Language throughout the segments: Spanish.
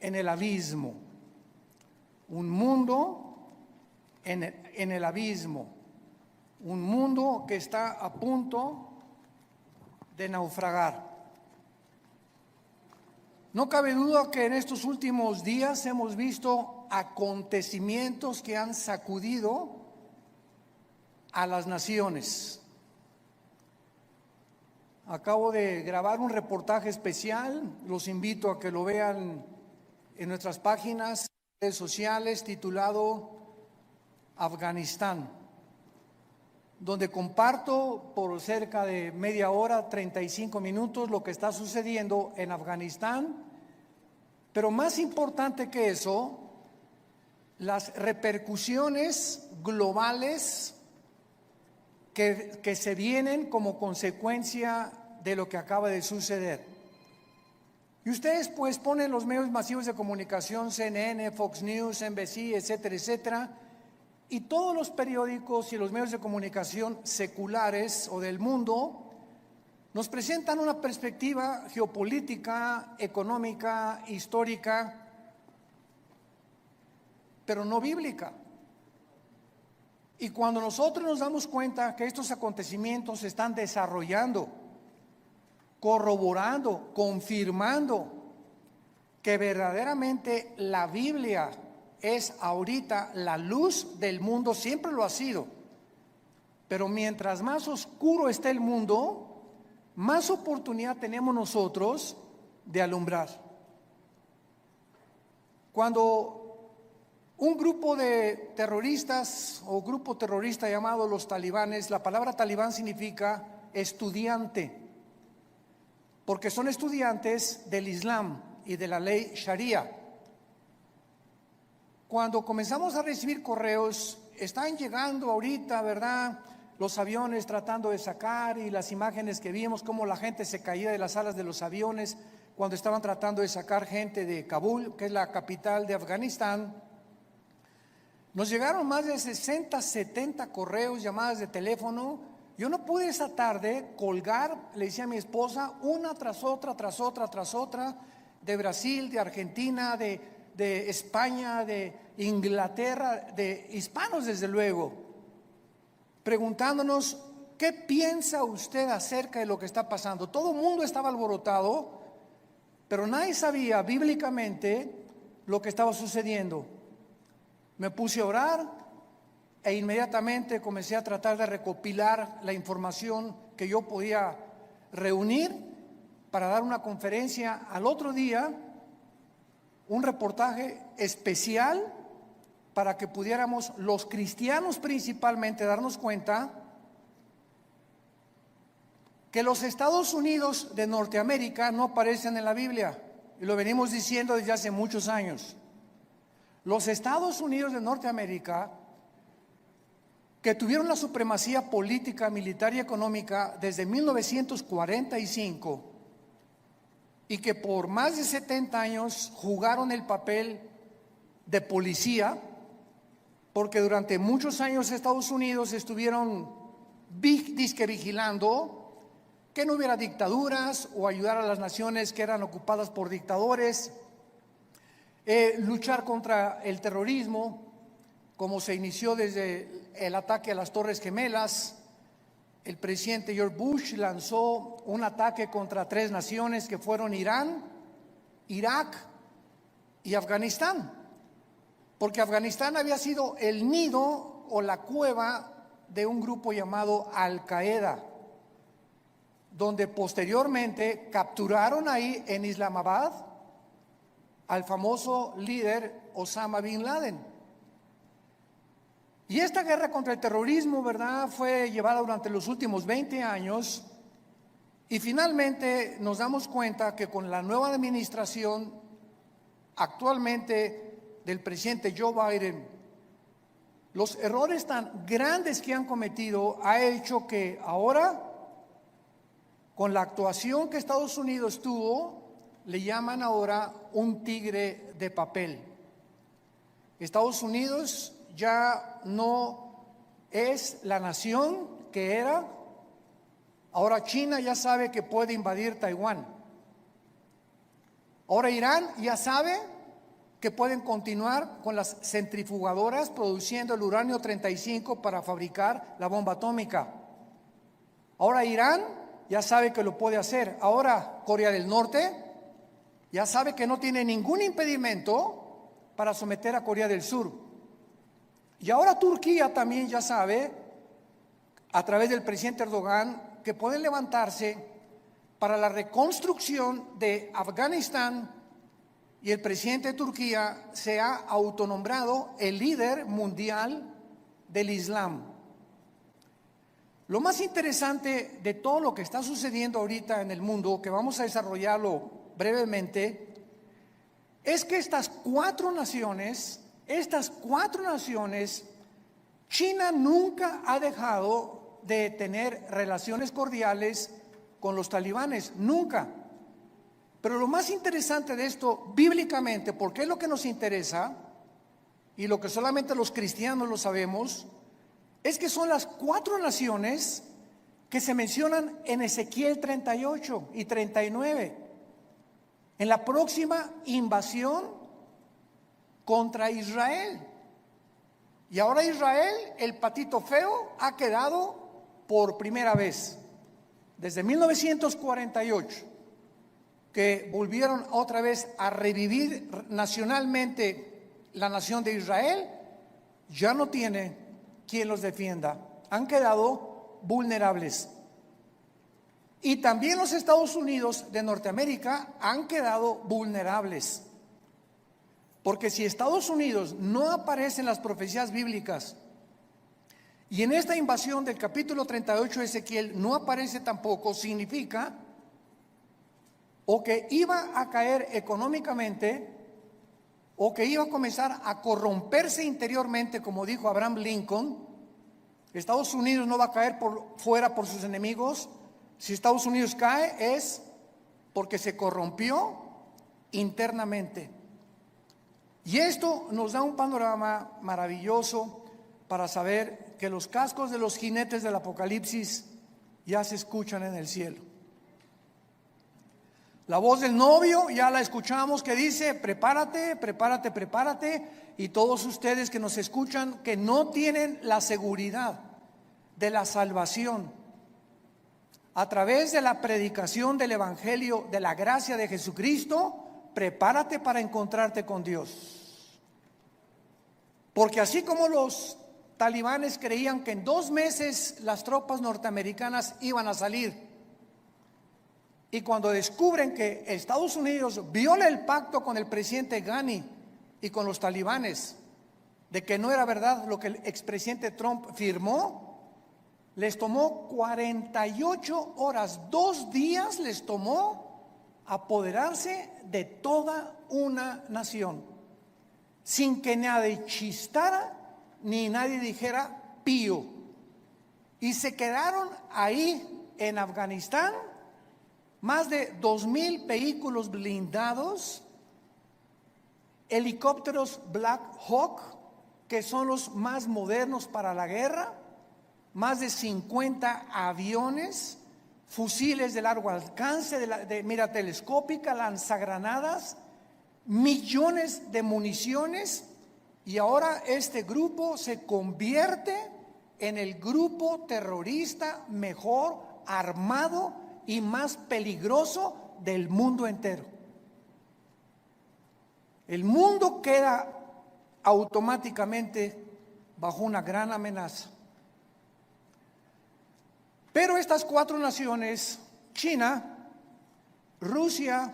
en el abismo, un mundo en el abismo, un mundo que está a punto de naufragar. No cabe duda que en estos últimos días hemos visto acontecimientos que han sacudido a las naciones. Acabo de grabar un reportaje especial, los invito a que lo vean en nuestras páginas, redes sociales, titulado Afganistán, donde comparto por cerca de media hora, 35 minutos, lo que está sucediendo en Afganistán, pero más importante que eso, las repercusiones globales que se vienen como consecuencia de lo que acaba de suceder. Y ustedes pues ponen los medios masivos de comunicación, CNN, Fox News, NBC, etcétera, etcétera, y todos los periódicos y los medios de comunicación seculares o del mundo nos presentan una perspectiva geopolítica, económica, histórica, pero no bíblica. Y cuando nosotros nos damos cuenta que estos acontecimientos se están desarrollando, corroborando, confirmando que verdaderamente la Biblia es ahorita la luz del mundo, siempre lo ha sido, pero mientras más oscuro esté el mundo, más oportunidad tenemos nosotros de alumbrar. Cuando un grupo de terroristas o grupo terrorista llamado los talibanes, la palabra talibán significa estudiante, porque son estudiantes del Islam y de la ley Sharia. Cuando comenzamos a recibir correos, están llegando ahorita, ¿verdad?, los aviones tratando de sacar, y las imágenes que vimos, cómo la gente se caía de las alas de los aviones cuando estaban tratando de sacar gente de Kabul, que es la capital de Afganistán. Nos llegaron más de 60, 70 correos, llamadas de teléfono. Yo no pude esa tarde colgar, le decía a mi esposa, una tras otra, de Brasil, de Argentina, de España, de Inglaterra, de hispanos desde luego, preguntándonos, ¿qué piensa usted acerca de lo que está pasando? Todo el mundo estaba alborotado, pero nadie sabía bíblicamente lo que estaba sucediendo. Me puse a orar e inmediatamente comencé a tratar de recopilar la información que yo podía reunir para dar una conferencia al otro día, un reportaje especial para que pudiéramos los cristianos principalmente darnos cuenta que los Estados Unidos de Norteamérica no aparecen en la Biblia, y lo venimos diciendo desde hace muchos años. Los Estados Unidos de Norteamérica, que tuvieron la supremacía política, militar y económica desde 1945 y que por más de 70 años jugaron el papel de policía, porque durante muchos años Estados Unidos estuvieron disque vigilando que no hubiera dictaduras o ayudar a las naciones que eran ocupadas por dictadores, luchar contra el terrorismo, como se inició desde el ataque a las Torres Gemelas. El presidente George Bush lanzó un ataque contra 3 naciones que fueron Irán, Irak y Afganistán, porque Afganistán había sido el nido o la cueva de un grupo llamado Al-Qaeda, donde posteriormente capturaron ahí en Islamabad al famoso líder Osama Bin Laden. Y esta guerra contra el terrorismo, ¿verdad?, fue llevada durante los últimos 20 años, y finalmente nos damos cuenta que con la nueva administración actualmente del presidente Joe Biden, los errores tan grandes que han cometido ha hecho que ahora, con la actuación que Estados Unidos tuvo, le llaman ahora un tigre de papel. Estados Unidos ya no es la nación que era. Ahora China ya sabe que puede invadir Taiwán. Ahora Irán ya sabe que pueden continuar con las centrifugadoras produciendo el uranio 35 para fabricar la bomba atómica. Ahora Irán ya sabe que lo puede hacer. Ahora Corea del Norte ya sabe que no tiene ningún impedimento para someter a Corea del Sur. Y ahora Turquía también ya sabe, a través del presidente Erdogan, que pueden levantarse para la reconstrucción de Afganistán, y el presidente de Turquía se ha autonombrado el líder mundial del Islam. Lo más interesante de todo lo que está sucediendo ahorita en el mundo, que vamos a desarrollarlo brevemente, es que estas cuatro naciones, China nunca ha dejado de tener relaciones cordiales con los talibanes, nunca. Pero lo más interesante de esto, bíblicamente, porque es lo que nos interesa, y lo que solamente los cristianos lo sabemos, es que son las cuatro naciones que se mencionan en Ezequiel 38 y 39, en la próxima invasión contra Israel. Y ahora Israel, el patito feo, ha quedado por primera vez, desde 1948, que volvieron otra vez a revivir nacionalmente la nación de Israel, ya no tiene quien los defienda. Han quedado vulnerables. Y también los Estados Unidos de Norteamérica han quedado vulnerables. Porque si Estados Unidos no aparece en las profecías bíblicas, y en esta invasión del capítulo 38 de Ezequiel no aparece tampoco, significa o que iba a caer económicamente, o que iba a comenzar a corromperse interiormente, como dijo Abraham Lincoln. Estados Unidos no va a caer fuera por sus enemigos. Si Estados Unidos cae es porque se corrompió internamente. Y esto nos da un panorama maravilloso para saber que los cascos de los jinetes del Apocalipsis ya se escuchan en el cielo. La voz del novio ya la escuchamos, que dice: prepárate, prepárate, prepárate. Y todos ustedes que nos escuchan, que no tienen la seguridad de la salvación a través de la predicación del evangelio de la gracia de Jesucristo, prepárate para encontrarte con Dios. Porque así como los talibanes creían que en 2 meses las tropas norteamericanas iban a salir, y cuando descubren que Estados Unidos viola el pacto con el presidente Ghani y con los talibanes, de que no era verdad lo que el expresidente Trump firmó, les tomó 48 horas, 2 días les tomó apoderarse de toda una nación, sin que nadie chistara ni nadie dijera pío. Y se quedaron ahí en Afganistán más de 2,000 vehículos blindados, helicópteros Black Hawk, que son los más modernos para la guerra, más de 50 aviones, fusiles de largo alcance, de mira telescópica, lanzagranadas, millones de municiones. Y ahora este grupo se convierte en el grupo terrorista mejor armado y más peligroso del mundo entero. El mundo queda automáticamente bajo una gran amenaza. Pero estas 4 naciones, China, Rusia,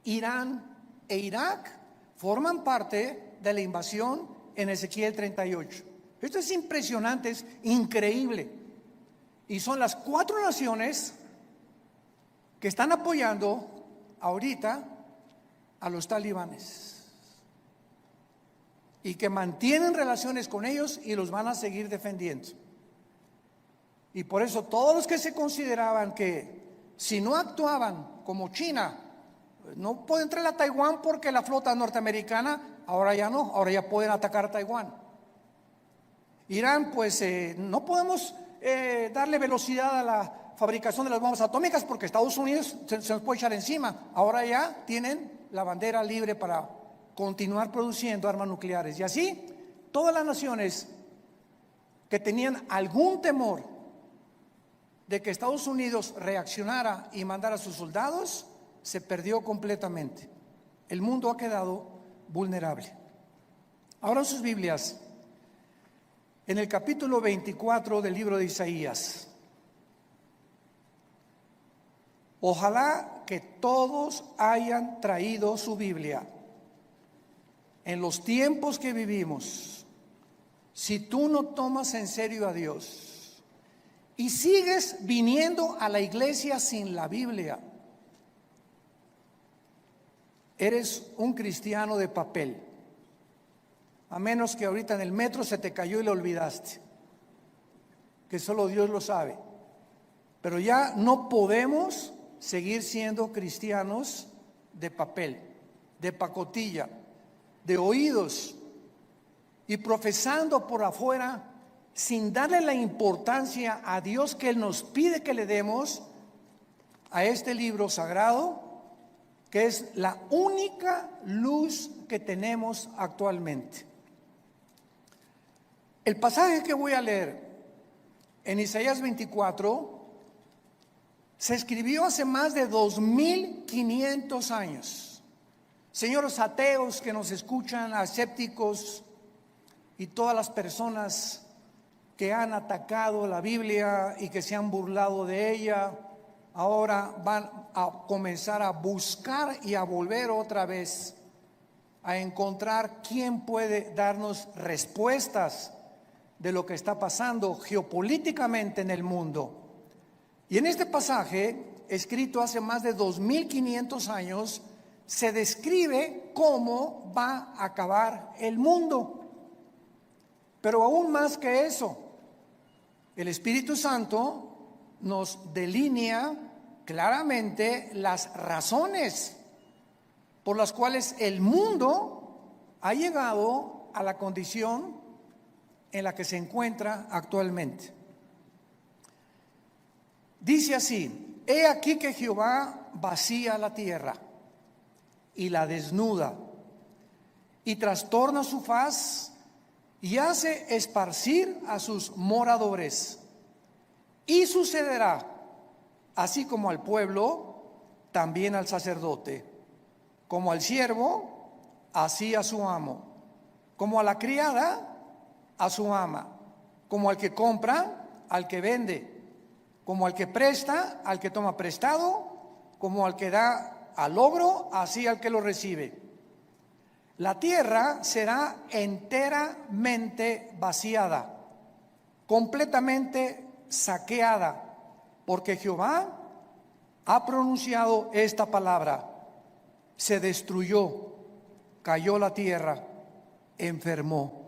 Irán e Irak, forman parte de la invasión en Ezequiel 38. Esto es impresionante, es increíble. Y son las 4 naciones que están apoyando ahorita a los talibanes y que mantienen relaciones con ellos y los van a seguir defendiendo. Y por eso todos los que se consideraban que si no actuaban como China, no pueden entrar a Taiwán porque la flota norteamericana, ahora ya no, ahora ya pueden atacar a Taiwán. Irán, pues no podemos darle velocidad a la fabricación de las bombas atómicas porque Estados Unidos se nos puede echar encima. Ahora ya tienen la bandera libre para continuar produciendo armas nucleares. Y así, todas las naciones que tenían algún temor de que Estados Unidos reaccionara y mandara a sus soldados, se perdió completamente. El mundo ha quedado vulnerable. Ahora sus Biblias, en el capítulo 24 del libro de Isaías. Ojalá que todos hayan traído su Biblia. En los tiempos que vivimos, si tú no tomas en serio a Dios y sigues viniendo a la iglesia sin la Biblia, eres un cristiano de papel. A menos que ahorita en el metro se te cayó y lo olvidaste, que solo Dios lo sabe. Pero ya no podemos seguir siendo cristianos de papel, de pacotilla, de oídos, y profesando por afuera sin darle la importancia a Dios que Él nos pide que le demos a este libro sagrado, que es la única luz que tenemos actualmente. El pasaje que voy a leer en Isaías 24 se escribió hace más de 2500 años. Señores ateos que nos escuchan, escépticos y todas las personas que han atacado la Biblia y que se han burlado de ella, ahora van a comenzar a buscar y a volver otra vez a encontrar quién puede darnos respuestas de lo que está pasando geopolíticamente en el mundo. Y en este pasaje, escrito hace más de 2500 años, se describe cómo va a acabar el mundo. Pero aún más que eso, el Espíritu Santo nos delinea claramente las razones por las cuales el mundo ha llegado a la condición en la que se encuentra actualmente. Dice así: he aquí que Jehová vacía la tierra y la desnuda, y trastorna su faz, y hace esparcir a sus moradores. Y sucederá, así como al pueblo, también al sacerdote, como al siervo, así a su amo, como a la criada, a su ama, como al que compra, al que vende, como al que presta, al que toma prestado, como al que da al logro, así al que lo recibe. La tierra será enteramente vaciada, completamente saqueada, porque Jehová ha pronunciado esta palabra: se destruyó, cayó la tierra, enfermó.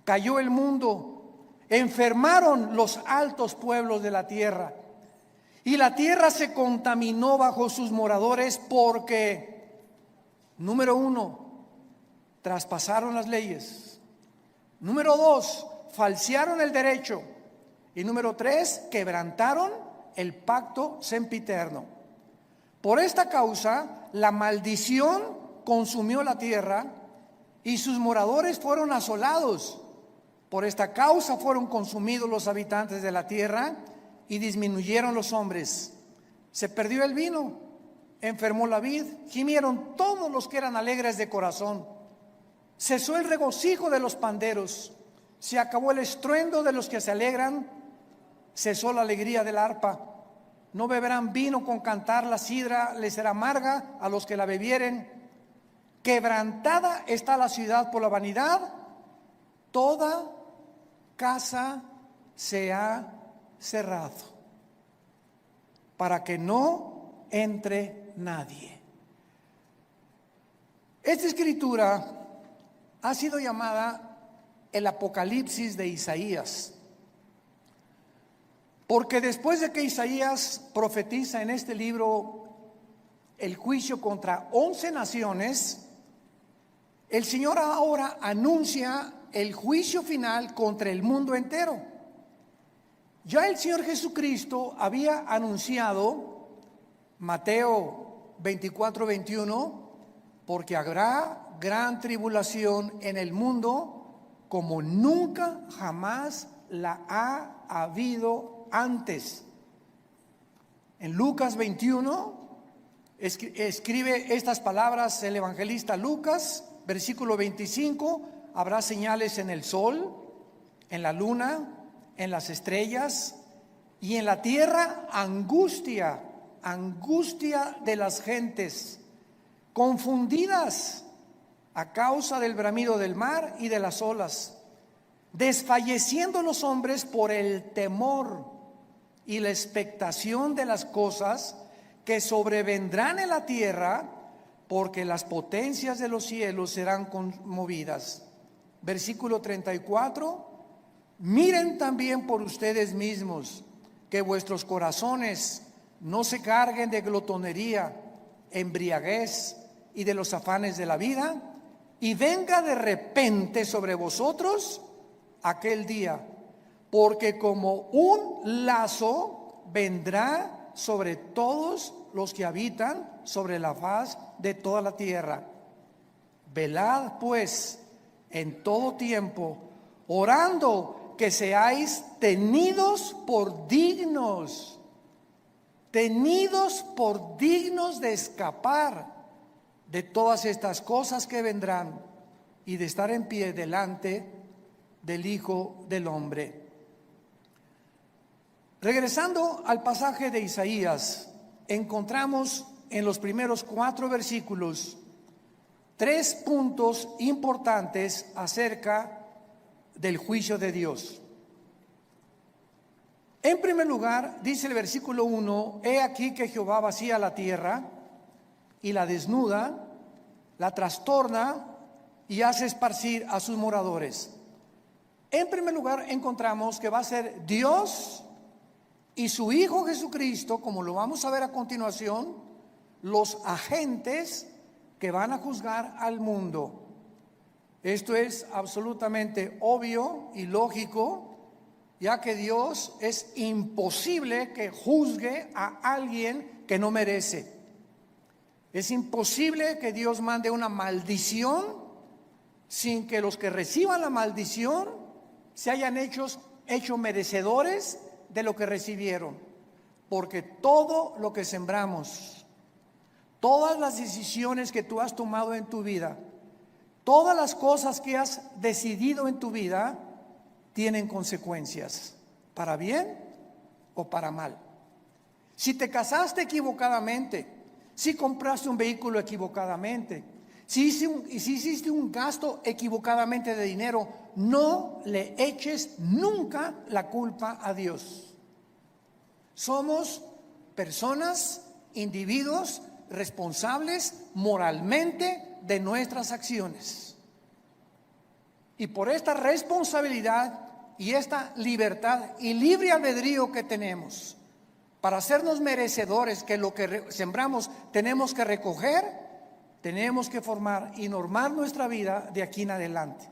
Cayó el mundo, enfermaron los altos pueblos de la tierra, y la tierra se contaminó bajo sus moradores porque, número 1, traspasaron las leyes. Número 2, falsearon el derecho. Y número 3, quebrantaron el pacto sempiterno. Por esta causa, la maldición consumió la tierra y sus moradores fueron asolados. Por esta causa fueron consumidos los habitantes de la tierra y disminuyeron los hombres. Se perdió el vino, enfermó la vid, gimieron todos los que eran alegres de corazón. Cesó el regocijo de los panderos, se acabó el estruendo de los que se alegran, cesó la alegría del arpa. No beberán vino con cantar, la sidra les será amarga a los que la bebieren. Quebrantada está la ciudad por la vanidad, toda casa se ha cerrado, para que no entre nadie. Esta escritura ha sido llamada el Apocalipsis de Isaías, porque después de que Isaías profetiza en este libro el juicio contra 11 naciones, el Señor ahora anuncia el juicio final contra el mundo entero. Ya el Señor Jesucristo había anunciado, Mateo 24:21, porque habrá gran tribulación en el mundo como nunca jamás la ha habido antes. En Lucas 21 escribe estas palabras el evangelista Lucas, versículo 25: habrá señales en el sol, en la luna, en las estrellas, y en la tierra angustia de las gentes, confundidas a causa del bramido del mar y de las olas, desfalleciendo los hombres por el temor y la expectación de las cosas que sobrevendrán en la tierra, porque las potencias de los cielos serán conmovidas. Versículo 34: miren también por ustedes mismos, que vuestros corazones no se carguen de glotonería, embriaguez y de los afanes de la vida, y venga de repente sobre vosotros aquel día, porque como un lazo vendrá sobre todos los que habitan sobre la faz de toda la tierra. Velad pues en todo tiempo, orando que seáis tenidos por dignos de escapar de todas estas cosas que vendrán y de estar en pie delante del Hijo del Hombre. Regresando al pasaje de Isaías, encontramos en los primeros 4 versículos 3 puntos importantes acerca del juicio de Dios. En primer lugar, dice el versículo 1: he aquí que Jehová vacía la tierra y la desnuda, la trastorna y hace esparcir a sus moradores. En primer lugar, encontramos que va a ser Dios y su Hijo Jesucristo, como lo vamos a ver a continuación, los agentes que van a juzgar al mundo. Esto es absolutamente obvio y lógico, ya que Dios es imposible que juzgue a alguien que no merece. Es imposible que Dios mande una maldición sin que los que reciban la maldición se hayan hecho merecedores de lo que recibieron. Porque todo lo que sembramos, todas las decisiones que tú has tomado en tu vida, todas las cosas que has decidido en tu vida, tienen consecuencias, para bien o para mal. Si te casaste equivocadamente, si compraste un vehículo equivocadamente, si hiciste un gasto equivocadamente de dinero, no le eches nunca la culpa a Dios. Somos personas, individuos responsables moralmente de nuestras acciones. Y por esta responsabilidad y esta libertad y libre albedrío que tenemos para hacernos merecedores que lo que sembramos tenemos que recoger, tenemos que formar y normar nuestra vida de aquí en adelante.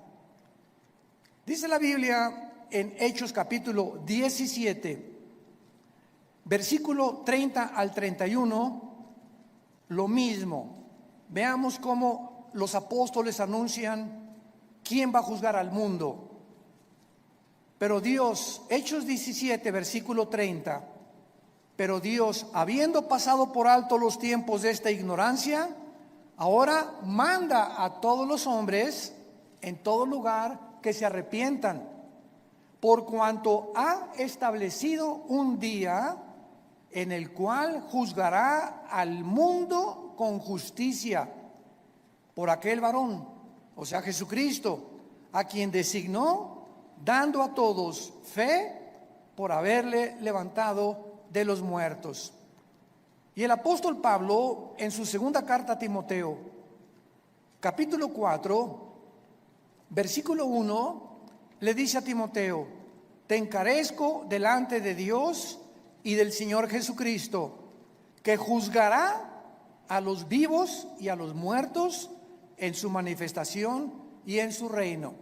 Dice la Biblia en Hechos capítulo 17, versículo 30 al 31, lo mismo. Veamos cómo los apóstoles anuncian quién va a juzgar al mundo. Pero Dios, Hechos 17, versículo 30, pero Dios, habiendo pasado por alto los tiempos de esta ignorancia, ahora manda a todos los hombres en todo lugar que se arrepientan, por cuanto ha establecido un día en el cual juzgará al mundo con justicia por aquel varón, o sea Jesucristo, a quien designó, dando a todos fe por haberle levantado de los muertos. Y el apóstol Pablo, en su segunda carta a Timoteo, capítulo 4, versículo 1, le dice a Timoteo: te encarezco delante de Dios y del Señor Jesucristo, que juzgará a los vivos y a los muertos en su manifestación y en su reino.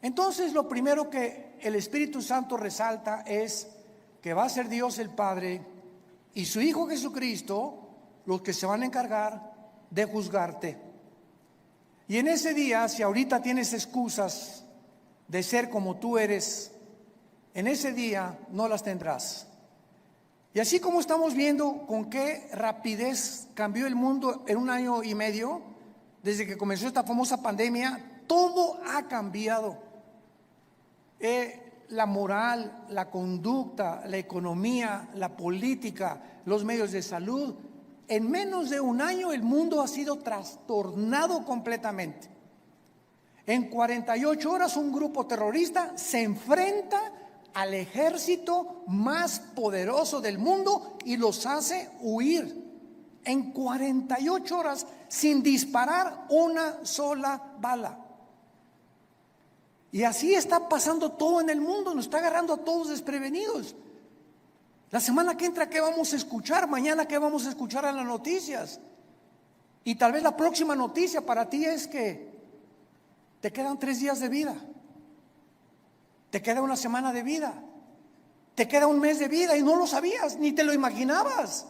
Entonces, lo primero que el Espíritu Santo resalta es que va a ser Dios el Padre y su Hijo Jesucristo los que se van a encargar de juzgarte. Y en ese día, si ahorita tienes excusas de ser como tú eres, en ese día no las tendrás. Y así como estamos viendo con qué rapidez cambió el mundo en 1 año y medio, desde que comenzó esta famosa pandemia, todo ha cambiado. La moral, la conducta, la economía, la política, los medios de salud. En menos de 1 año el mundo ha sido trastornado completamente. En 48 horas un grupo terrorista se enfrenta al ejército más poderoso del mundo y los hace huir. En 48 horas sin disparar una sola bala. Y así está pasando todo en el mundo, nos está agarrando a todos desprevenidos. La semana que entra, ¿qué vamos a escuchar? Mañana, ¿qué vamos a escuchar en las noticias? Y tal vez la próxima noticia para ti es que te quedan 3 días de vida, te queda 1 semana de vida, te queda 1 mes de vida y no lo sabías, ni te lo imaginabas.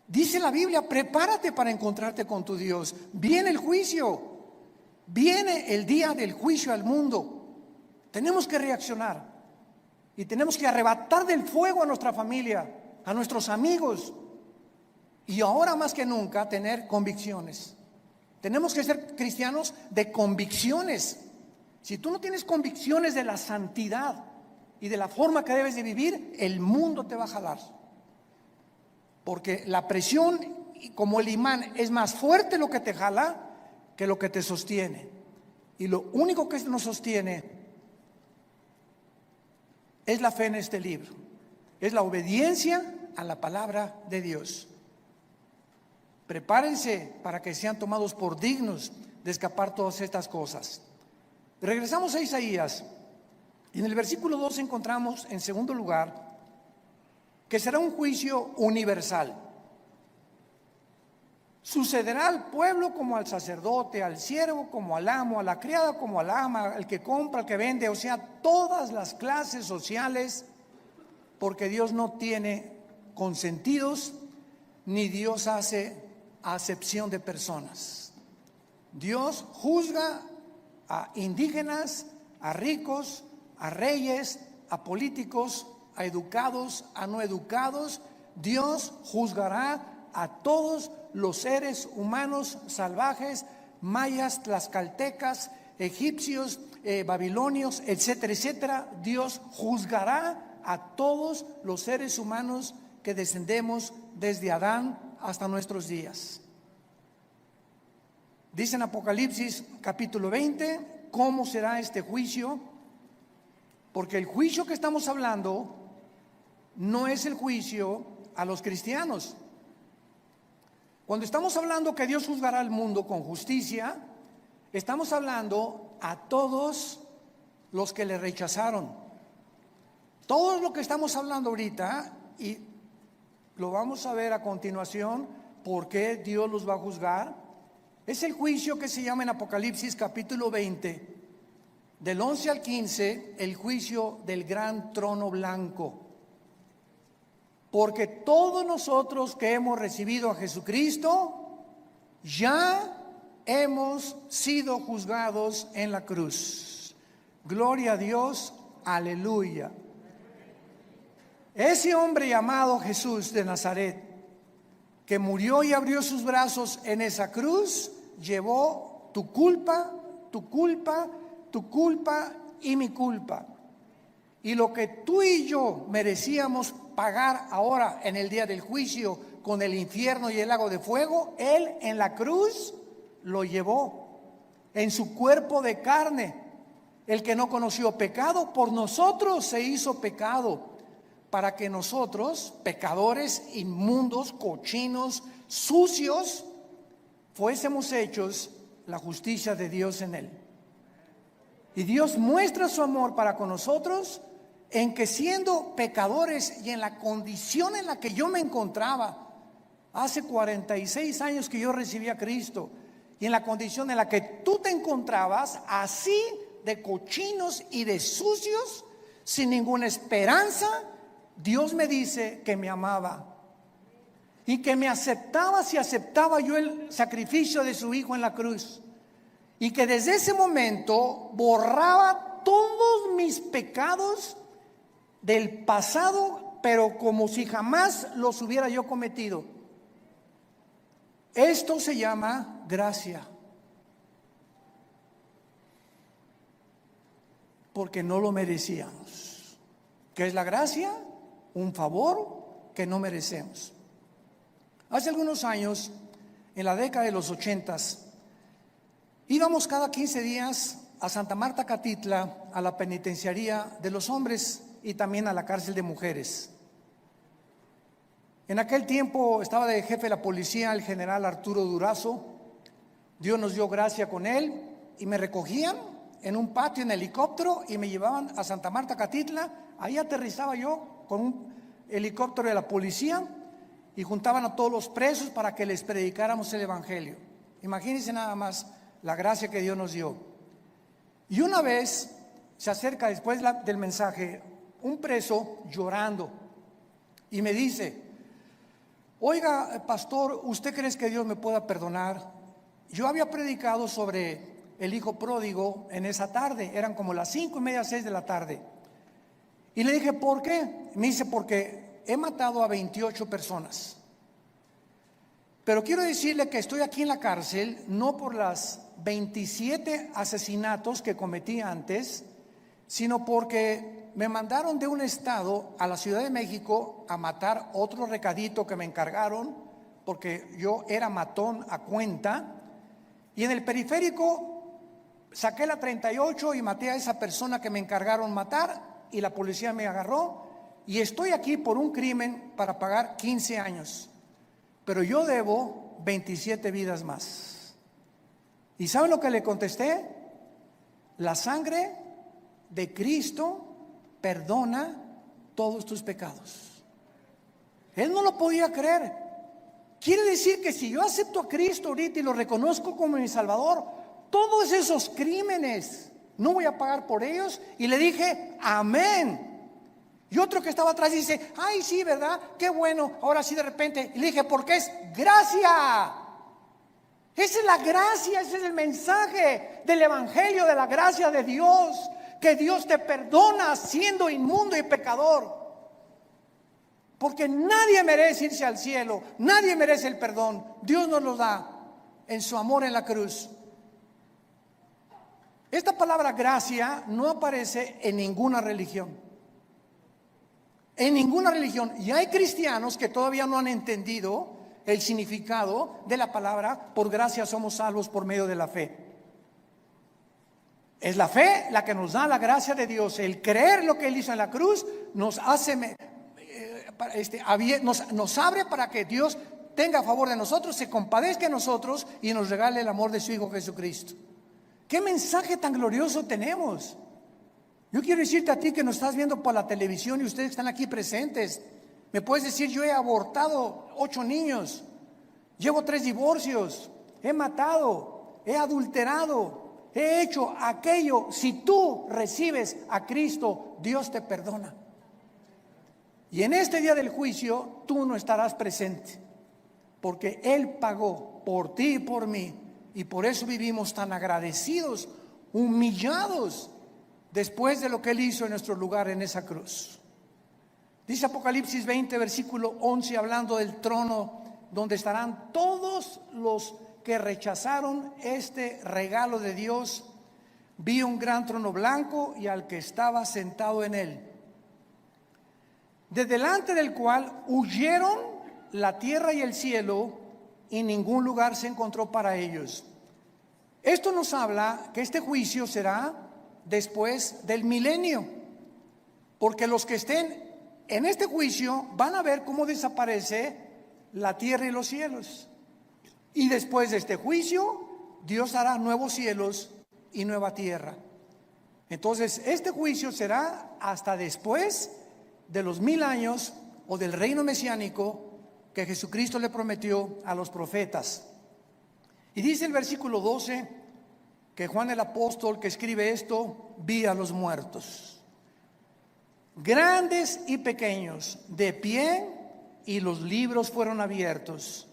Dice la Biblia, prepárate para encontrarte con tu Dios. Viene el juicio, viene el día del juicio al mundo. Tenemos que reaccionar y tenemos que arrebatar del fuego a nuestra familia, a nuestros amigos, y ahora más que nunca tener convicciones. Tenemos que ser cristianos de convicciones. Si tú no tienes convicciones de la santidad y de la forma que debes de vivir, el mundo te va a jalar. Porque la presión, como el imán, es más fuerte lo que te jala que lo que te sostiene. Y lo único que nos sostiene es la fe en este libro, es la obediencia a la palabra de Dios. Prepárense para que sean tomados por dignos de escapar todas estas cosas. Regresamos a Isaías y en el versículo 2 encontramos en segundo lugar que será un juicio universal. Sucederá al pueblo como al sacerdote, al siervo como al amo, a la criada como al ama, al que compra, al que vende, o sea, todas las clases sociales, porque Dios no tiene consentidos, ni Dios hace acepción de personas. Dios juzga a indígenas, a ricos, a reyes, a políticos, a educados, a no educados. Dios juzgará a todos los seres humanos salvajes, mayas, tlaxcaltecas, egipcios, babilonios, etcétera, etcétera. Dios juzgará a todos los seres humanos que descendemos desde Adán hasta nuestros días. Dice en Apocalipsis capítulo 20 cómo será este juicio, porque el juicio que estamos hablando no es el juicio a los cristianos. Cuando estamos hablando que Dios juzgará al mundo con justicia, estamos hablando a todos los que le rechazaron. Todo lo que estamos hablando ahorita, y lo vamos a ver a continuación, por qué Dios los va a juzgar, es el juicio que se llama en Apocalipsis capítulo 20, del 11 al 15, el juicio del gran trono blanco. Porque todos nosotros que hemos recibido a Jesucristo, ya hemos sido juzgados en la cruz. Gloria a Dios, aleluya. Ese hombre llamado Jesús de Nazaret, que murió y abrió sus brazos en esa cruz, llevó tu culpa, tu culpa, tu culpa y mi culpa. Y lo que tú y yo merecíamos pagar ahora en el día del juicio con el infierno y el lago de fuego, Él en la cruz lo llevó en su cuerpo de carne. El que no conoció pecado, por nosotros se hizo pecado, para que nosotros, pecadores, inmundos, cochinos, sucios, fuésemos hechos la justicia de Dios en Él. Y Dios muestra su amor para con nosotros en que, siendo pecadores y en la condición en la que yo me encontraba hace 46 años que yo recibí a Cristo, y en la condición en la que tú te encontrabas, así de cochinos y de sucios, sin ninguna esperanza, Dios me dice que me amaba. y que me aceptaba si aceptaba yo el sacrificio de su Hijo en la cruz, y que desde ese momento borraba todos mis pecados del pasado, pero como si jamás los hubiera yo cometido. Esto se llama gracia, porque no lo merecíamos. ¿Qué es la gracia? Un favor que no merecemos. Hace algunos años, en la década de los 80s, íbamos cada 15 días a Santa Marta, Catitla, a la penitenciaría de los hombres y también a la cárcel de mujeres. En aquel tiempo estaba de jefe de la policía el general Arturo Durazo. Dios nos dio gracia con él y me recogían en un patio en helicóptero y me llevaban a Santa Marta, Catitla. Ahí aterrizaba yo con un helicóptero de la policía y juntaban a todos los presos para que les predicáramos el evangelio. Imagínense nada más la gracia que Dios nos dio. Y una vez se acerca después del mensaje un preso llorando y me dice: oiga, pastor, ¿usted cree que Dios me pueda perdonar? Yo había predicado sobre el hijo pródigo en esa tarde, eran como las 5:30, 6 de la tarde. Y le dije: ¿por qué? Me dice: porque he matado a 28 personas. Pero quiero decirle que estoy aquí en la cárcel no por las 27 asesinatos que cometí antes, sino porque me mandaron de un estado a la Ciudad de México a matar otro recadito que me encargaron, porque yo era matón a cuenta, y en el periférico saqué la 38 y maté a esa persona que me encargaron matar, y la policía me agarró, y estoy aquí por un crimen para pagar 15 años, pero yo debo 27 vidas más. ¿Y saben lo que le contesté? La sangre de Cristo perdona todos tus pecados. Él no lo podía creer. Quiere decir que si yo acepto a Cristo ahorita y lo reconozco como mi Salvador, todos esos crímenes no voy a pagar por ellos. Y le dije: amén. Y otro que estaba atrás dice: ay, sí, ¿verdad? Qué bueno, ahora sí de repente. Y le dije: porque es gracia. Esa es la gracia, ese es el mensaje del evangelio, de la gracia de Dios, que Dios te perdona siendo inmundo y pecador. Porque nadie merece irse al cielo, nadie merece el perdón. Dios nos lo da en su amor en la cruz. Esta palabra gracia no aparece en ninguna religión. En ninguna religión. Y hay cristianos que todavía no han entendido el significado de la palabra: por gracia somos salvos por medio de la fe. Es la fe la que nos da la gracia de Dios. El creer lo que Él hizo en la cruz nos hace, nos abre para que Dios tenga a favor de nosotros, se compadezca de nosotros y nos regale el amor de su Hijo Jesucristo. ¿Qué mensaje tan glorioso tenemos? Yo quiero decirte a ti que nos estás viendo por la televisión y ustedes que están aquí presentes. Me puedes decir: yo he abortado 8 niños, llevo 3 divorcios, he matado, he adulterado, he hecho aquello. Si tú recibes a Cristo, Dios te perdona. Y en este día del juicio tú no estarás presente, porque Él pagó por ti y por mí. Y por eso vivimos tan agradecidos, humillados, después de lo que Él hizo en nuestro lugar en esa cruz. Dice Apocalipsis 20, versículo 11, hablando del trono donde estarán todos los que rechazaron este regalo de Dios. Vi un gran trono blanco y al que estaba sentado en él, de delante del cual huyeron la tierra y el cielo, y ningún lugar se encontró para ellos. Esto nos habla que este juicio será después del milenio, porque los que estén en este juicio van a ver cómo desaparece la tierra y los cielos. Y después de este juicio, Dios hará nuevos cielos y nueva tierra. Entonces, este juicio será hasta después de los 1000 años o del reino mesiánico que Jesucristo le prometió a los profetas. Y dice el versículo 12 que Juan el apóstol, que escribe esto, vi a los muertos, grandes y pequeños, de pie y los libros fueron abiertos.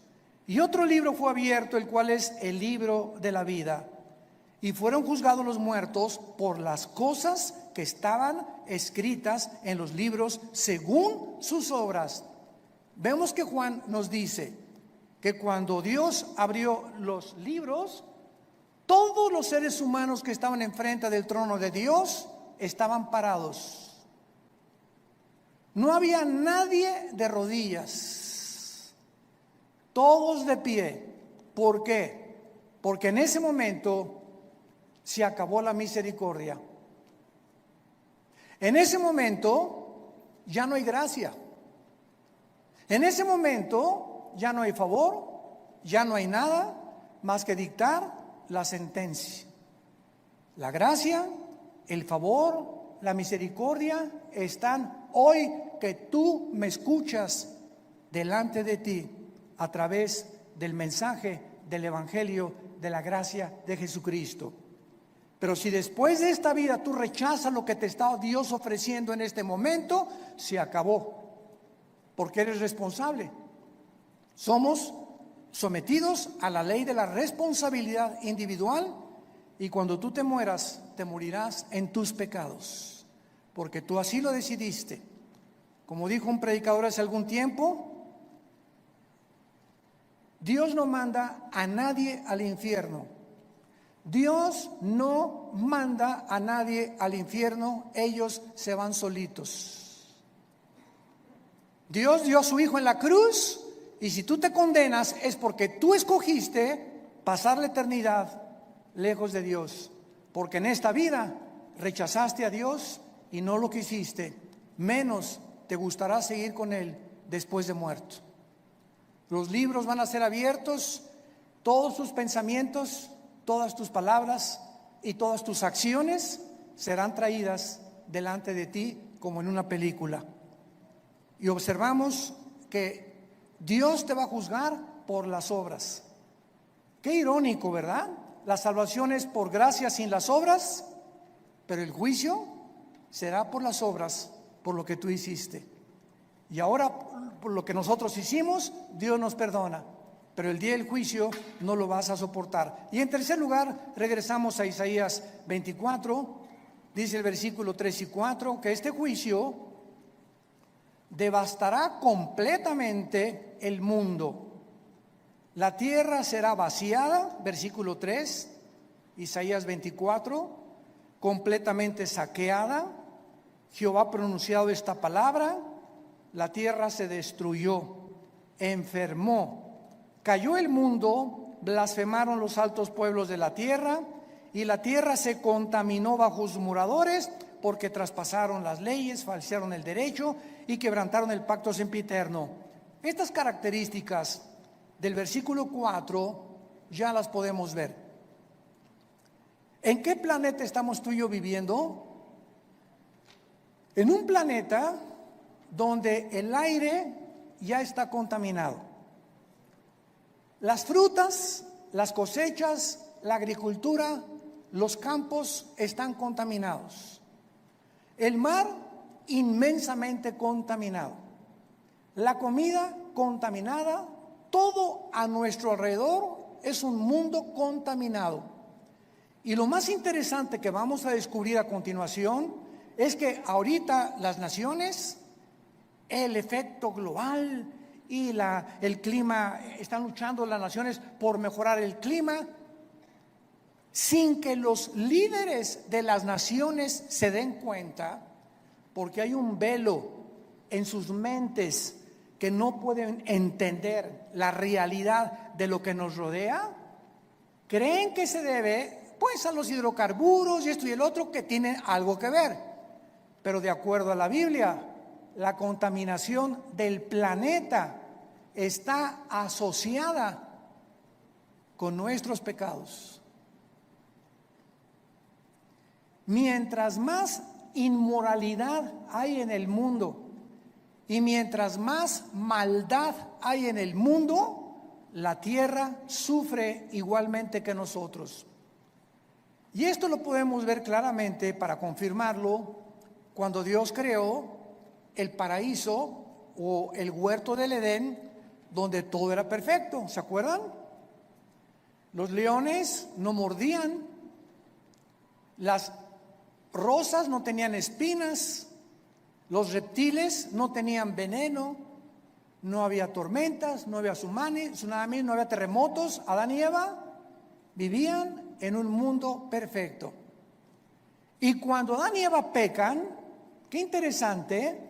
Y otro libro fue abierto, el cual es el libro de la vida. Y fueron juzgados los muertos por las cosas que estaban escritas en los libros según sus obras. Vemos que Juan nos dice que cuando Dios abrió los libros, todos los seres humanos que estaban enfrente del trono de Dios estaban parados. No había nadie de rodillas, todos de pie. ¿Por qué? Porque en ese momento se acabó la misericordia. En ese momento ya no hay gracia. En ese momento ya no hay favor, ya no hay nada más que dictar la sentencia. La gracia, el favor, la misericordia están hoy que tú me escuchas delante de ti a través del mensaje del Evangelio de la gracia de Jesucristo. Pero si después de esta vida tú rechazas lo que te está Dios ofreciendo en este momento, se acabó, porque eres responsable. Somos sometidos a la ley de la responsabilidad individual, y cuando tú te mueras, te morirás en tus pecados, porque tú así lo decidiste. Como dijo un predicador hace algún tiempo, Dios no manda a nadie al infierno. Dios no manda a nadie al infierno, ellos se van solitos. Dios dio a su Hijo en la cruz, y si tú te condenas es porque tú escogiste pasar la eternidad lejos de Dios, porque en esta vida rechazaste a Dios y no lo quisiste, menos te gustará seguir con Él después de muerto. Los libros van a ser abiertos, todos tus pensamientos, todas tus palabras y todas tus acciones serán traídas delante de ti como en una película. Y observamos que Dios te va a juzgar por las obras. Qué irónico, ¿verdad? La salvación es por gracia sin las obras, pero el juicio será por las obras, por lo que tú hiciste. Y ahora, por lo que nosotros hicimos, Dios nos perdona, pero el día del juicio no lo vas a soportar. Y en tercer lugar, regresamos a Isaías 24, dice el versículo 3 y 4, que este juicio devastará completamente el mundo. La tierra será vaciada, versículo 3, Isaías 24, completamente saqueada. Jehová ha pronunciado esta palabra: la tierra se destruyó, enfermó, cayó el mundo, blasfemaron los altos pueblos de la tierra, y la tierra se contaminó bajo sus moradores, porque traspasaron las leyes, falsearon el derecho y quebrantaron el pacto sempiterno. Estas características del versículo 4 ya las podemos ver. ¿En qué planeta estamos tú y yo viviendo? En un planeta donde el aire ya está contaminado. Las frutas, las cosechas, la agricultura, los campos están contaminados. El mar inmensamente contaminado. La comida contaminada. Todo a nuestro alrededor es un mundo contaminado. Y lo más interesante que vamos a descubrir a continuación es que ahorita las naciones, el efecto global y el clima, están luchando las naciones por mejorar el clima, sin que los líderes de las naciones se den cuenta, porque hay un velo en sus mentes que no pueden entender la realidad de lo que nos rodea. Creen que se debe pues a los hidrocarburos y esto y el otro, que tienen algo que ver, pero de acuerdo a la Biblia, la contaminación del planeta está asociada con nuestros pecados. Mientras más inmoralidad hay en el mundo y mientras más maldad hay en el mundo, la tierra sufre igualmente que nosotros. Y esto lo podemos ver claramente, para confirmarlo, cuando Dios creó el paraíso o el huerto del Edén, donde todo era perfecto. ¿Se acuerdan? Los leones no mordían, las rosas no tenían espinas, los reptiles no tenían veneno, no había tormentas, no había tsunamis, no había terremotos. Adán y Eva vivían en un mundo perfecto. Y cuando Adán y Eva pecan, qué interesante,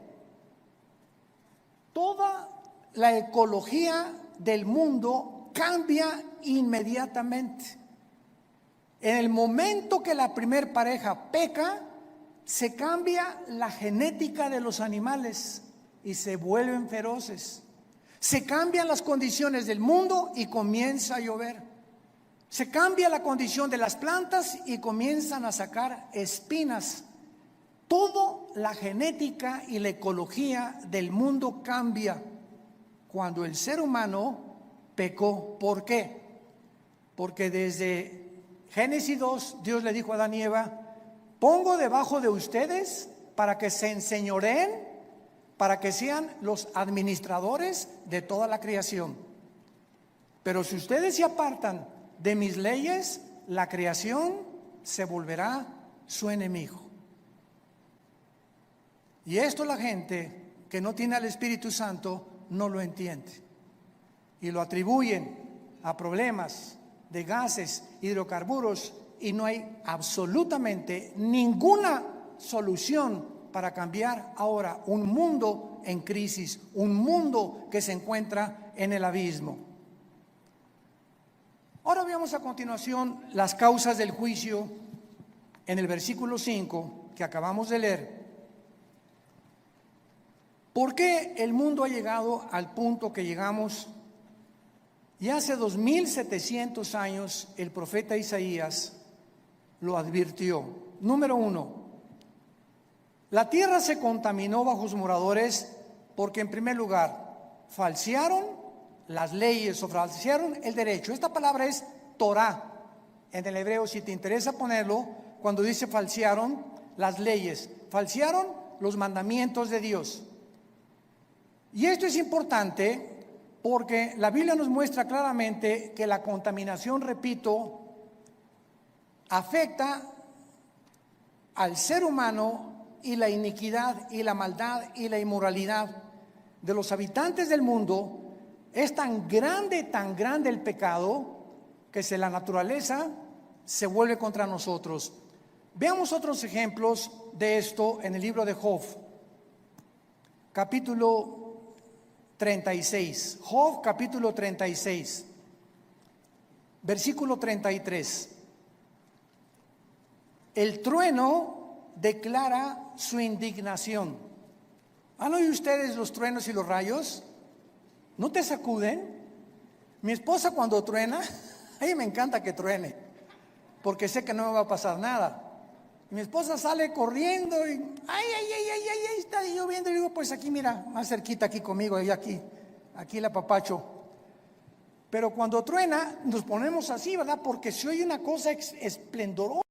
toda la ecología del mundo cambia inmediatamente. En el momento que la primer pareja peca, se cambia la genética de los animales y se vuelven feroces. Se cambian las condiciones del mundo y comienza a llover. Se cambia la condición de las plantas y comienzan a sacar espinas. Toda la genética y la ecología del mundo cambia cuando el ser humano pecó. ¿Por qué? Porque desde Génesis 2, Dios le dijo a Adán y Eva: pongo debajo de ustedes para que se enseñoreen, para que sean los administradores de toda la creación. Pero si ustedes se apartan de mis leyes, la creación se volverá su enemigo. Y esto la gente que no tiene al Espíritu Santo no lo entiende. Y lo atribuyen a problemas de gases, hidrocarburos, y no hay absolutamente ninguna solución para cambiar ahora un mundo en crisis, un mundo que se encuentra en el abismo. Ahora veamos a continuación las causas del juicio en el versículo 5 que acabamos de leer. ¿Por qué el mundo ha llegado al punto que llegamos? Y hace 2700 años el profeta Isaías lo advirtió. Número 1, la tierra se contaminó bajo sus moradores porque, en primer lugar, falsearon las leyes o falsearon el derecho. Esta palabra es Torah en el hebreo, si te interesa ponerlo, cuando dice falsearon las leyes, falsearon los mandamientos de Dios. Y esto es importante porque la Biblia nos muestra claramente que la contaminación, repito, afecta al ser humano, y la iniquidad y la maldad y la inmoralidad de los habitantes del mundo es tan grande el pecado, que la naturaleza se vuelve contra nosotros. Veamos otros ejemplos de esto en el libro de Job, capítulo 36. Job, capítulo 36, versículo 33. El trueno declara su indignación. ¿Han oído ustedes los truenos y los rayos? ¿No te sacuden? Mi esposa, cuando truena, a ella me encanta que truene, porque sé que no me va a pasar nada. Y mi esposa sale corriendo y ay, está lloviendo. Y digo, pues aquí, mira, más cerquita aquí conmigo, y aquí la apapacho. Pero cuando truena nos ponemos así, ¿verdad? Porque se oye una cosa esplendorosa.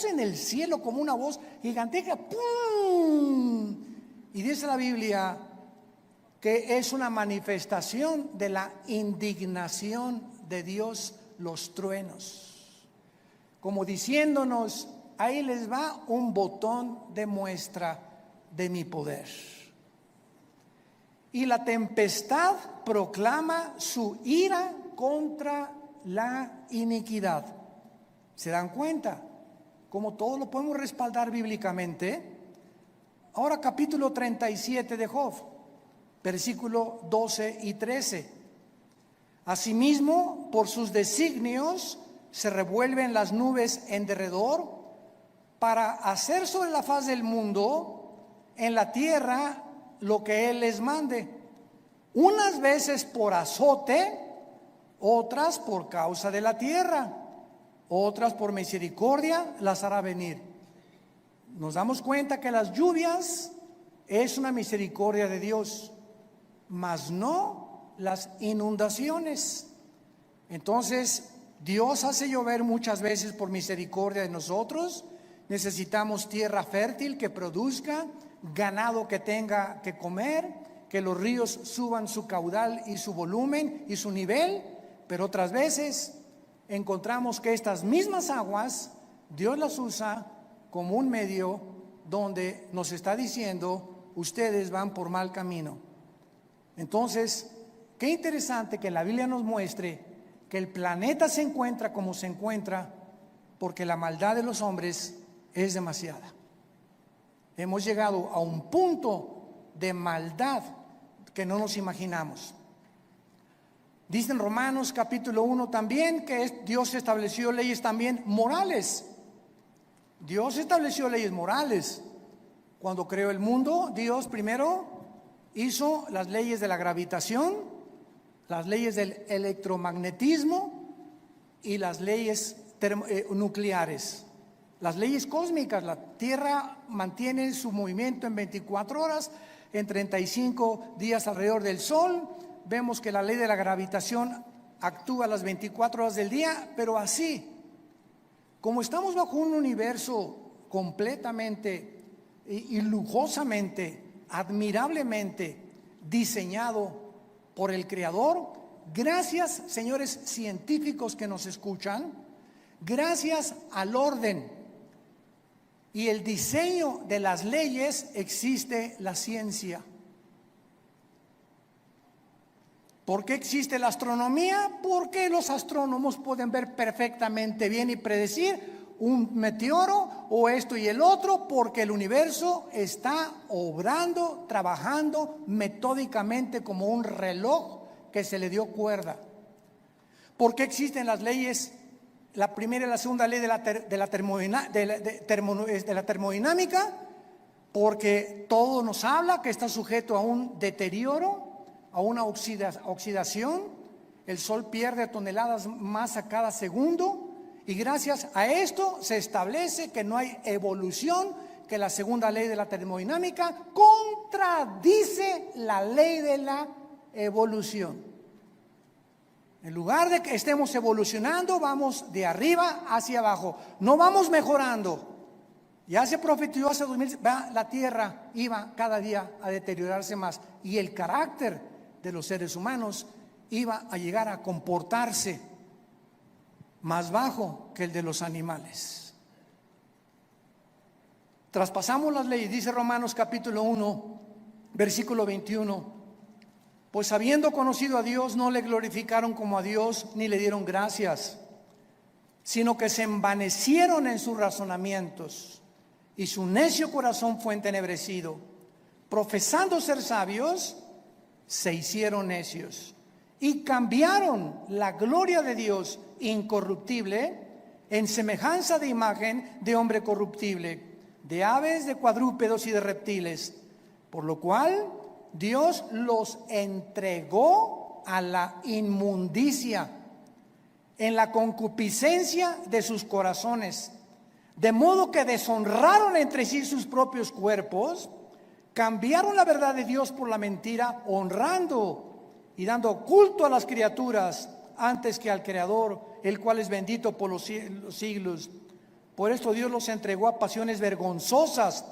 voz en el cielo como una voz gigantesca. ¡Pum! Y dice la Biblia que es una manifestación de la indignación de Dios, los truenos, como diciéndonos: ahí les va un botón de muestra de mi poder. Y la tempestad proclama su ira contra la iniquidad. ¿Se dan cuenta? Como todo lo podemos respaldar bíblicamente. Ahora capítulo 37 de Job, versículo 12 y 13. Asimismo, por sus designios se revuelven las nubes en derredor, para hacer sobre la faz del mundo, en la tierra, lo que Él les mande. Unas veces por azote, otras por causa de la tierra, otras por misericordia las hará venir. Nos damos cuenta que las lluvias es una misericordia de Dios, mas no las inundaciones. Entonces, Dios hace llover muchas veces por misericordia de nosotros. Necesitamos tierra fértil que produzca, ganado que tenga que comer, que los ríos suban su caudal y su volumen y su nivel. Pero otras veces encontramos que estas mismas aguas Dios las usa como un medio donde nos está diciendo: ustedes van por mal camino. Entonces, qué interesante que la Biblia nos muestre que el planeta se encuentra como se encuentra porque la maldad de los hombres es demasiada. Hemos llegado a un punto de maldad que no nos imaginamos. Dice en Romanos capítulo 1 también que Dios estableció leyes también morales. Dios estableció leyes morales. Cuando creó el mundo, Dios primero hizo las leyes de la gravitación, las leyes del electromagnetismo y las leyes nucleares. Las leyes cósmicas: la Tierra mantiene su movimiento en 24 horas, en 35 días alrededor del Sol. Vemos que la ley de la gravitación actúa las 24 horas del día, pero así, como estamos bajo un universo completamente y lujosamente, admirablemente diseñado por el Creador, gracias, señores científicos que nos escuchan, gracias al orden y el diseño de las leyes, existe la ciencia. ¿Por qué existe la astronomía? Porque los astrónomos pueden ver perfectamente bien y predecir un meteoro o esto y el otro, porque el universo está obrando, trabajando metódicamente como un reloj que se le dio cuerda. ¿Por qué existen las leyes? La primera y la segunda ley de la termodinámica, porque todo nos habla que está sujeto a un deterioro, a una oxidación. El Sol pierde toneladas masa cada segundo, y gracias a esto se establece que no hay evolución, que la segunda ley de la termodinámica contradice la ley de la evolución. En lugar de que estemos evolucionando, vamos de arriba hacia abajo, no vamos mejorando. Ya se profetizó hace 2000, la tierra iba cada día a deteriorarse más, y el carácter de los seres humanos iba a llegar a comportarse más bajo que el de los animales. Traspasamos las leyes, dice Romanos capítulo 1, versículo 21. Pues habiendo conocido a Dios, no le glorificaron como a Dios, ni le dieron gracias, sino que se envanecieron en sus razonamientos, y su necio corazón fue entenebrecido. Profesando ser sabios, se hicieron necios, y cambiaron la gloria de Dios incorruptible en semejanza de imagen de hombre corruptible, de aves, de cuadrúpedos y de reptiles, por lo cual Dios los entregó a la inmundicia en la concupiscencia de sus corazones, de modo que deshonraron entre sí sus propios cuerpos, cambiaron la verdad de Dios por la mentira, honrando y dando culto a las criaturas antes que al Creador, el cual es bendito por los siglos. Por esto Dios los entregó a pasiones vergonzosas.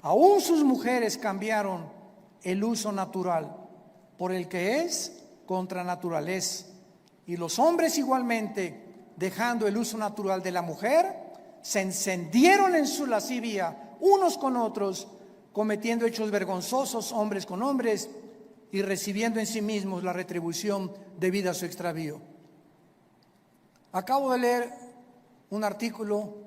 Aún sus mujeres cambiaron el uso natural por el que es contra naturaleza. Y los hombres igualmente, dejando el uso natural de la mujer, se encendieron en su lascivia unos con otros, cometiendo hechos vergonzosos hombres con hombres y recibiendo en sí mismos la retribución debida a su extravío. Acabo de leer un artículo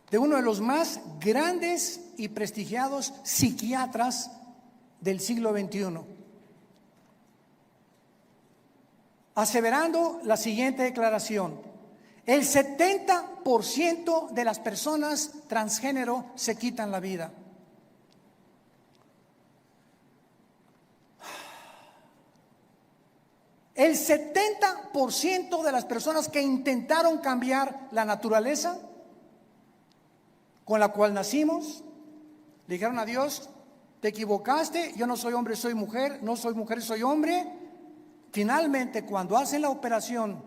de uno de los más grandes y prestigiados psiquiatras del siglo XXI, aseverando la siguiente declaración: el 70% de las personas transgénero se quitan la vida. El 70% de las personas que intentaron cambiar la naturaleza con la cual nacimos, le dijeron a Dios: te equivocaste, yo no soy hombre, soy mujer, no soy mujer, soy hombre. Finalmente, cuando hacen la operación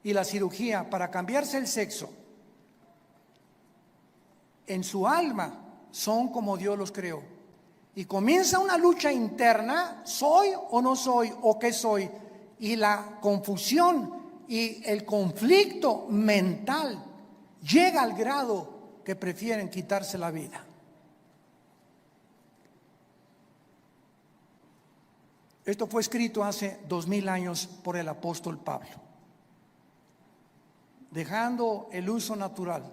y la cirugía para cambiarse el sexo, en su alma son como Dios los creó. Y comienza una lucha interna: ¿soy o no soy? ¿O qué soy? Y la confusión y el conflicto mental llega al grado que prefieren quitarse la vida. Esto fue escrito hace 2000 años por el apóstol Pablo. Dejando el uso natural,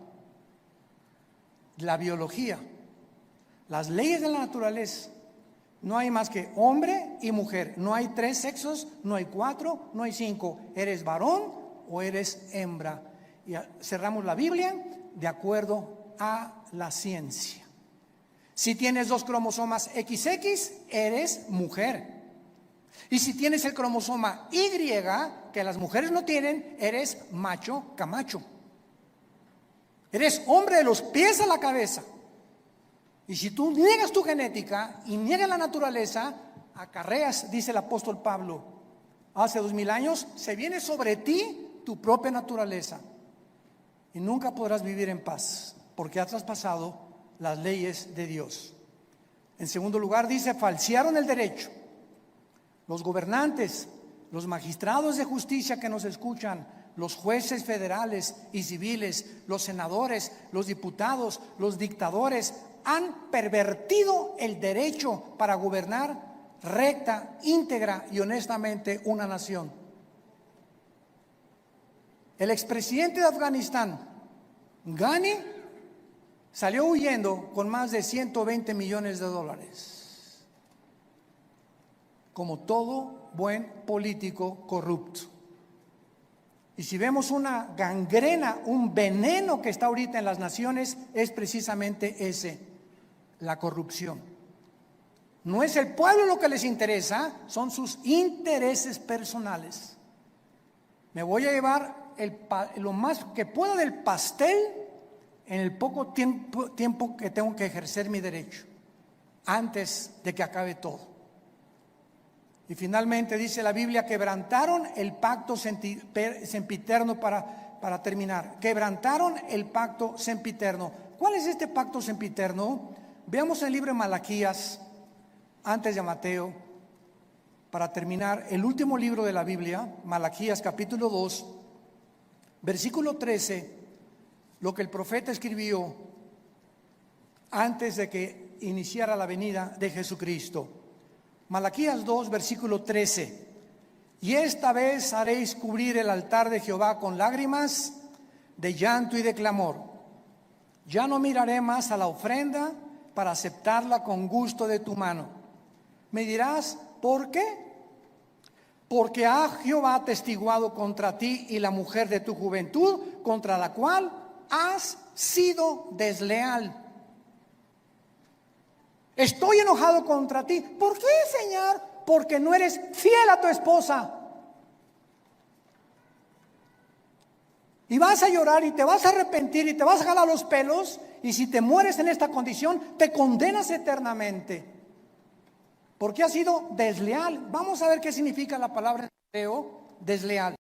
la biología, las leyes de la naturaleza, no hay más que hombre y mujer. No hay 3 sexos, no hay 4, no hay 5. Eres varón o eres hembra. Y cerramos la Biblia de acuerdo a la ciencia. Si tienes 2 cromosomas XX, eres mujer. Y si tienes el cromosoma Y, que las mujeres no tienen, eres macho camacho. Eres hombre de los pies a la cabeza. Y si tú niegas tu genética y niegas la naturaleza, acarreas, dice el apóstol Pablo, hace 2000 años, se viene sobre ti tu propia naturaleza. Y nunca podrás vivir en paz, porque has traspasado las leyes de Dios. En segundo lugar, dice: falsearon el derecho. Los gobernantes, los magistrados de justicia que nos escuchan, los jueces federales y civiles, los senadores, los diputados, los dictadores, han pervertido el derecho para gobernar recta, íntegra y honestamente una nación. El expresidente de Afganistán, Ghani, salió huyendo con más de $120 millones. Como todo buen político corrupto. Y si vemos una gangrena, un veneno que está ahorita en las naciones, es precisamente ese: la corrupción. No es el pueblo lo que les interesa, son sus intereses personales. Me voy a llevar lo más que pueda del pastel en el poco tiempo que tengo que ejercer mi derecho, antes de que acabe todo. Y finalmente dice la Biblia: quebrantaron el pacto sempiterno. Para terminar, quebrantaron el pacto sempiterno. ¿Cuál es este pacto sempiterno? Veamos el libro de Malaquías, antes de Mateo, para terminar, el último libro de la Biblia, Malaquías capítulo 2, versículo 13, lo que el profeta escribió antes de que iniciara la venida de Jesucristo. Malaquías 2, versículo 13. Y esta vez haréis cubrir el altar de Jehová con lágrimas, de llanto y de clamor. Ya no miraré más a la ofrenda para aceptarla con gusto de tu mano. Me dirás, ¿por qué? Porque ha Jehová testiguado contra ti y la mujer de tu juventud, contra la cual has sido desleal. Estoy enojado contra ti. ¿Por qué, Señor? Porque no eres fiel a tu esposa. Y vas a llorar y te vas a arrepentir y te vas a jalar los pelos. Y si te mueres en esta condición, te condenas eternamente. Porque has sido desleal. Vamos a ver qué significa la palabra en hebreo, desleal.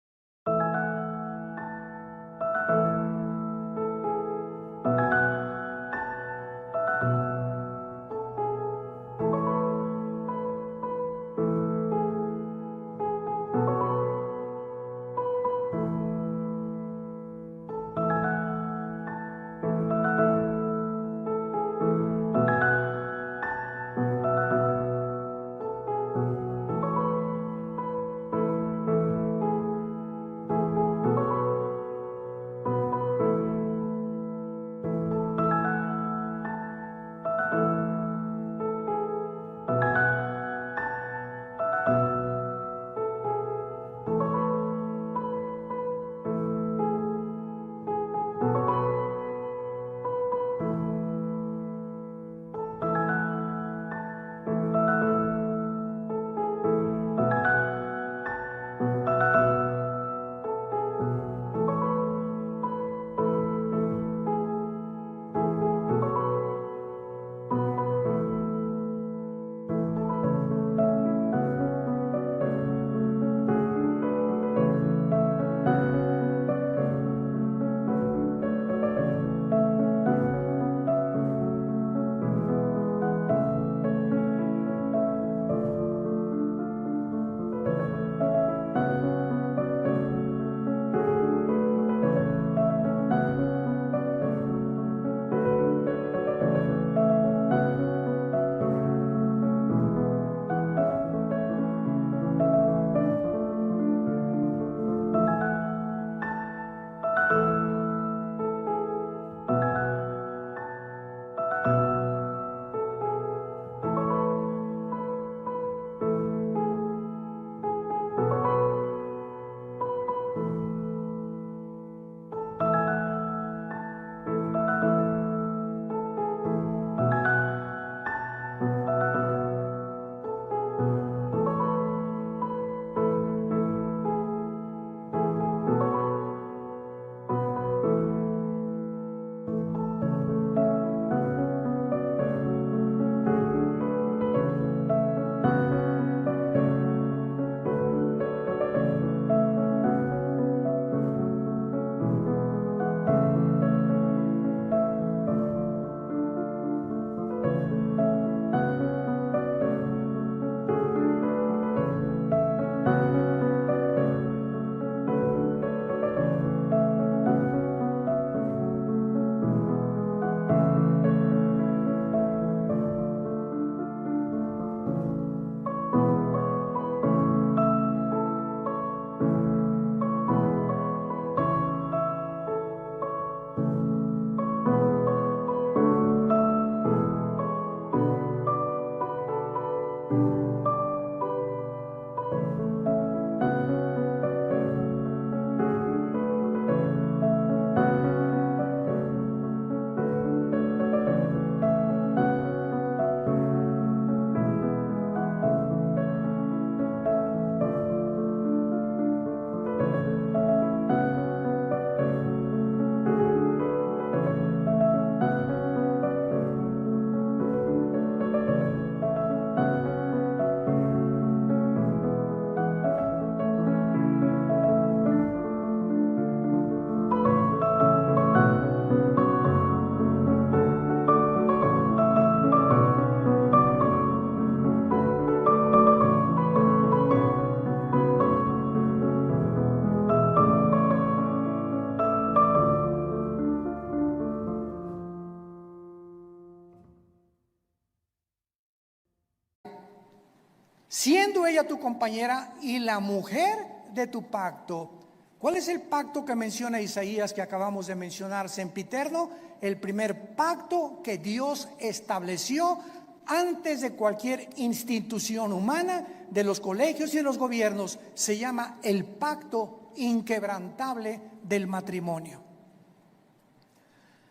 siendo ella tu compañera y la mujer de tu pacto. ¿Cuál es el pacto que menciona Isaías que acabamos de mencionar? Sempiterno, el primer pacto que Dios estableció antes de cualquier institución humana, de los colegios y de los gobiernos. Se llama el pacto inquebrantable del matrimonio.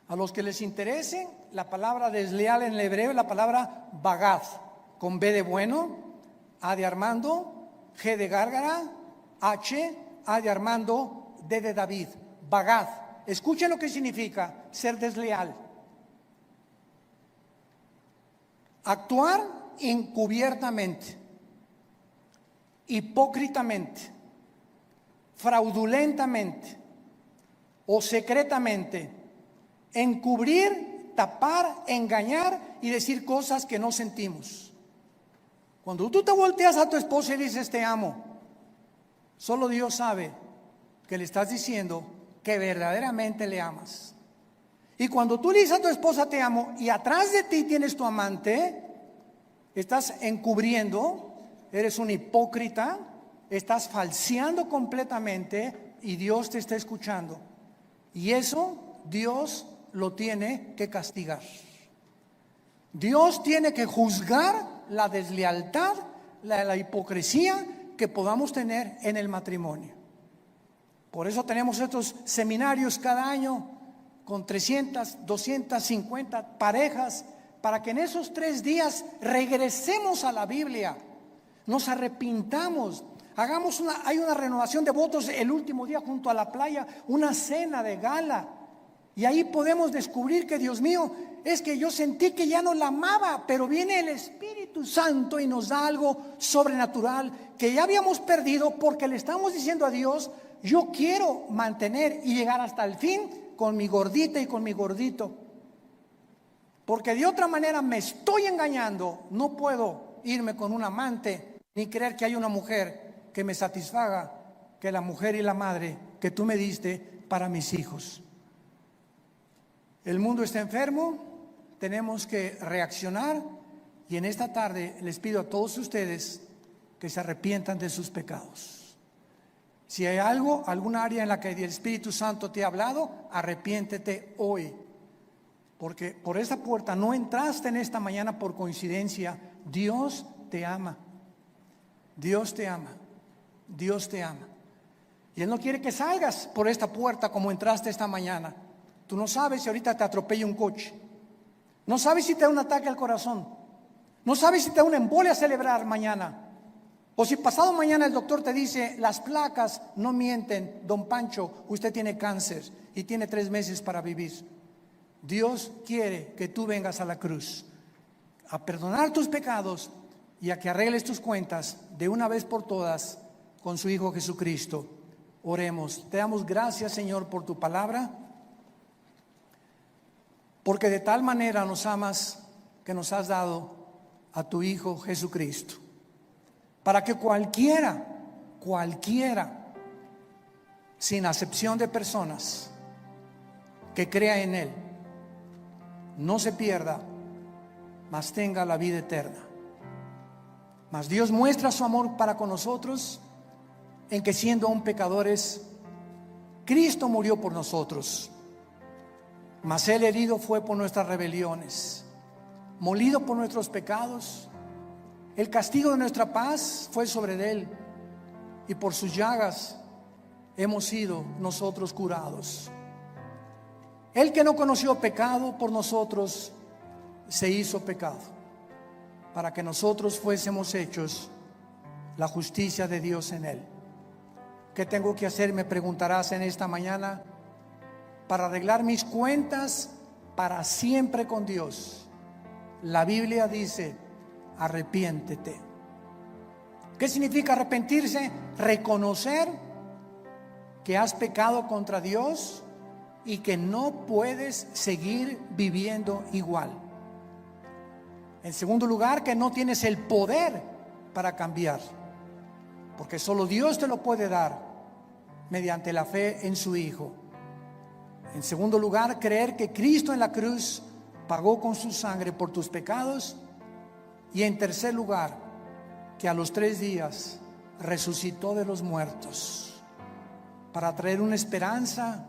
A los que les interese, la palabra desleal en el hebreo es la palabra bagad, con B de bueno, A de Armando, G de Gárgara, H, A de Armando, D de David. Bagad. Escuchen lo que significa ser desleal. Actuar encubiertamente, hipócritamente, fraudulentamente o secretamente, encubrir, tapar, engañar y decir cosas que no sentimos. Cuando tú te volteas a tu esposa y dices te amo, solo Dios sabe que le estás diciendo que verdaderamente le amas. Y cuando tú le dices a tu esposa te amo y atrás de ti tienes tu amante, estás encubriendo, eres un hipócrita, estás falseando completamente y Dios te está escuchando. Y eso Dios lo tiene que castigar. Dios tiene que juzgar la deslealtad, la hipocresía que podamos tener en el matrimonio. Por eso tenemos estos seminarios cada año con 300, 250 parejas, para que en esos 3 días regresemos a la Biblia, nos arrepintamos, hay una renovación de votos el último día junto a la playa, una cena de gala, y ahí podemos descubrir que Dios mío, es que yo sentí que ya no la amaba, pero viene el Espíritu Santo y nos da algo sobrenatural que ya habíamos perdido, porque le estamos diciendo a Dios, yo quiero mantener y llegar hasta el fin con mi gordita y con mi gordito, porque de otra manera me estoy engañando. No puedo irme con un amante ni creer que hay una mujer que me satisfaga, que la mujer y la madre que tú me diste para mis hijos. El mundo está enfermo, tenemos que reaccionar, y en esta tarde les pido a todos ustedes que se arrepientan de sus pecados. Si hay alguna área en la que el Espíritu Santo te ha hablado, arrepiéntete hoy, porque por esa puerta no entraste en esta mañana por coincidencia. Dios te ama, Dios te ama, Dios te ama, y Él no quiere que salgas por esta puerta como entraste esta mañana. Tú no sabes si ahorita te atropella un coche, no sabes si te da un ataque al corazón, no sabes si te da una embolia cerebral mañana, o si pasado mañana el doctor te dice, las placas no mienten, don Pancho, usted tiene cáncer y tiene 3 meses para vivir. Dios quiere que tú vengas a la cruz a perdonar tus pecados y a que arregles tus cuentas de una vez por todas con su Hijo Jesucristo. Oremos. Te damos gracias, Señor, por tu palabra, porque de tal manera nos amas que nos has dado a tu Hijo Jesucristo, para que cualquiera, sin acepción de personas, que crea en Él, no se pierda, mas tenga la vida eterna. Mas Dios muestra su amor para con nosotros en que, siendo aún pecadores, Cristo murió por nosotros. Mas Él herido fue por nuestras rebeliones, molido por nuestros pecados. El castigo de nuestra paz fue sobre Él, y por sus llagas hemos sido nosotros curados. Él, que no conoció pecado, por nosotros se hizo pecado, para que nosotros fuésemos hechos la justicia de Dios en Él. ¿Qué tengo que hacer?, me preguntarás en esta mañana, para arreglar mis cuentas para siempre con Dios. La Biblia dice, arrepiéntete. ¿Qué significa arrepentirse? Reconocer que has pecado contra Dios y que no puedes seguir viviendo igual. En segundo lugar, que no tienes el poder para cambiar, porque solo Dios te lo puede dar mediante la fe en su Hijo. En segundo lugar, creer que Cristo en la cruz pagó con su sangre por tus pecados. Y en tercer lugar, que a los 3 días resucitó de los muertos para traer una esperanza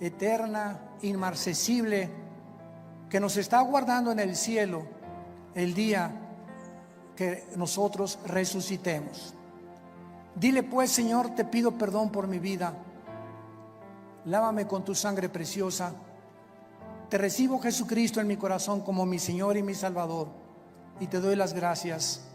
eterna, inmarcesible, que nos está aguardando en el cielo el día que nosotros resucitemos. Dile pues: Señor, te pido perdón por mi vida, lávame con tu sangre preciosa. Te recibo, Jesucristo, en mi corazón como mi Señor y mi Salvador, y te doy las gracias